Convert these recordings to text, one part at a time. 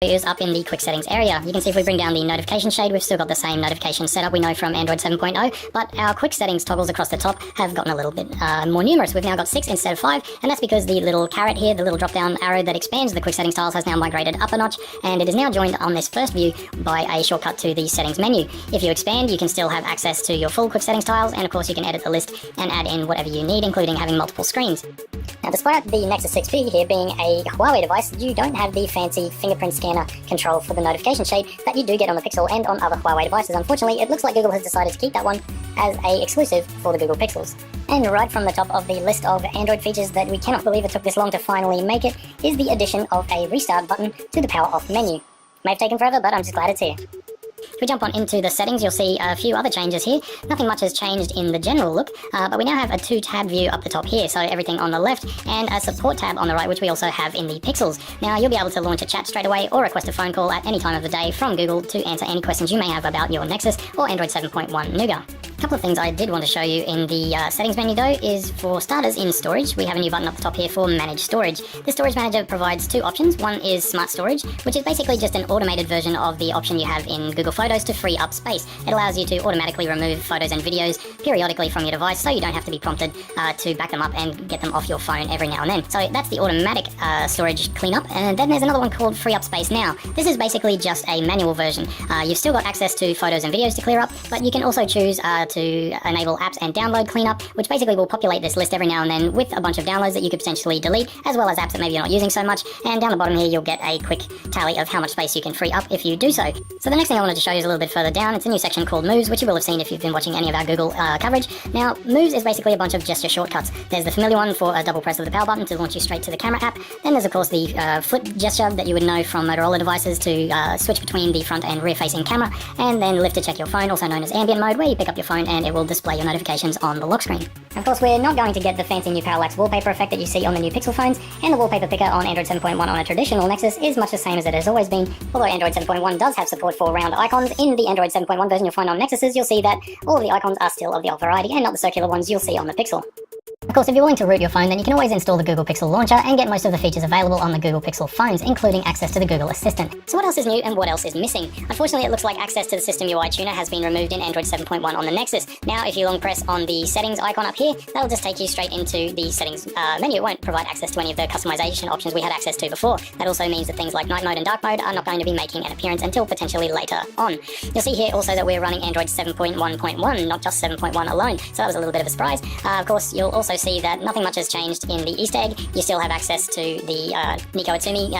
Is up in the quick settings area. You can see if we bring down the notification shade, we've still got the same notification setup we know from Android 7.0, but our quick settings toggles across the top have gotten a little bit more numerous. We've now got 6 instead of 5, and that's because the little caret here, the little drop down arrow that expands the quick settings tiles, has now migrated up a notch, and it is now joined on this first view by a shortcut to the settings menu. If you expand, you can still have access to your full quick settings tiles, and of course you can edit the list and add in whatever you need, including having multiple screens. Now, despite the Nexus 6P here being a Huawei device, you don't have the fancy fingerprint scanner control for the notification shade that you do get on the Pixel and on other Huawei devices. Unfortunately, it looks like Google has decided to keep that one as a exclusive for the Google Pixels. And right from the top of the list of Android features that we cannot believe it took this long to finally make it is the addition of a restart button to the power off menu. May have taken forever, but I'm just glad it's here. If we jump on into the settings, you'll see a few other changes here. Nothing much has changed in the general look, but we now have a 2-tab view up the top here, so everything on the left, and a support tab on the right, which we also have in the Pixels. Now, you'll be able to launch a chat straight away or request a phone call at any time of the day from Google to answer any questions you may have about your Nexus or Android 7.1 Nougat. A couple of things I did want to show you in the settings menu though is, for starters, in storage, we have a new button up the top here for manage storage. This storage manager provides 2 options. One is smart storage, which is basically just an automated version of the option you have in Google Photos to free up space. It allows you to automatically remove photos and videos periodically from your device, so you don't have to be prompted to back them up and get them off your phone every now and then. So that's the automatic storage cleanup. And then there's another one called free up space now. This is basically just a manual version. You've still got access to photos and videos to clear up, but you can also choose to enable apps and download cleanup, which basically will populate this list every now and then with a bunch of downloads that you could potentially delete, as well as apps that maybe you're not using so much. And down the bottom here, you'll get a quick tally of how much space you can free up if you do so. So the next thing I wanted to show you is a little bit further down. It's a new section called Moves, which you will have seen if you've been watching any of our Google coverage. Now, Moves is basically a bunch of gesture shortcuts. There's the familiar one for a double press of the power button to launch you straight to the camera app. Then there's of course the flip gesture that you would know from Motorola devices to switch between the front and rear facing camera, and then lift to check your phone, also known as ambient mode, where you pick up your phone and it will display your notifications on the lock screen. Of course, we're not going to get the fancy new parallax wallpaper effect that you see on the new Pixel phones, and the wallpaper picker on Android 7.1 on a traditional Nexus is much the same as it has always been. Although Android 7.1 does have support for round icons, in the Android 7.1 version you'll find on Nexuses, you'll see that all of the icons are still of the old variety and not the circular ones you'll see on the Pixel. Of course, if you're willing to root your phone, then you can always install the Google Pixel Launcher and get most of the features available on the Google Pixel phones, including access to the Google Assistant. So what else is new and what else is missing? Unfortunately, it looks like access to the System UI Tuner has been removed in Android 7.1 on the Nexus. Now, if you long press on the settings icon up here, that'll just take you straight into the settings menu. It won't provide access to any of the customization options we had access to before. That also means that things like night mode and dark mode are not going to be making an appearance until potentially later on. You'll see here also that we're running Android 7.1.1, not just 7.1 alone, so that was a little bit of a surprise. Of course, you'll also see that nothing much has changed in the Easter egg. You still have access to the Nico Atsumi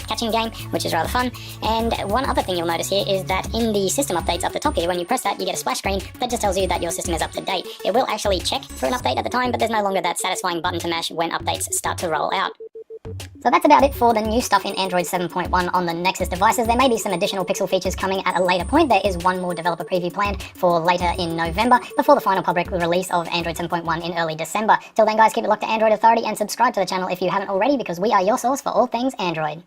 catching game, which is rather fun. And one other thing you'll notice here is that in the system updates up the top here, when you press that, you get a splash screen that just tells you that your system is up to date. It will actually check for an update at the time, but there's no longer that satisfying button to mash when updates start to roll out. So that's about it for the new stuff in Android 7.1 on the Nexus devices. There may be some additional Pixel features coming at a later point. There is one more developer preview planned for later in November, before the final public release of Android 7.1 in early December. Till then, guys, keep it locked to Android Authority and subscribe to the channel if you haven't already, because we are your source for all things Android.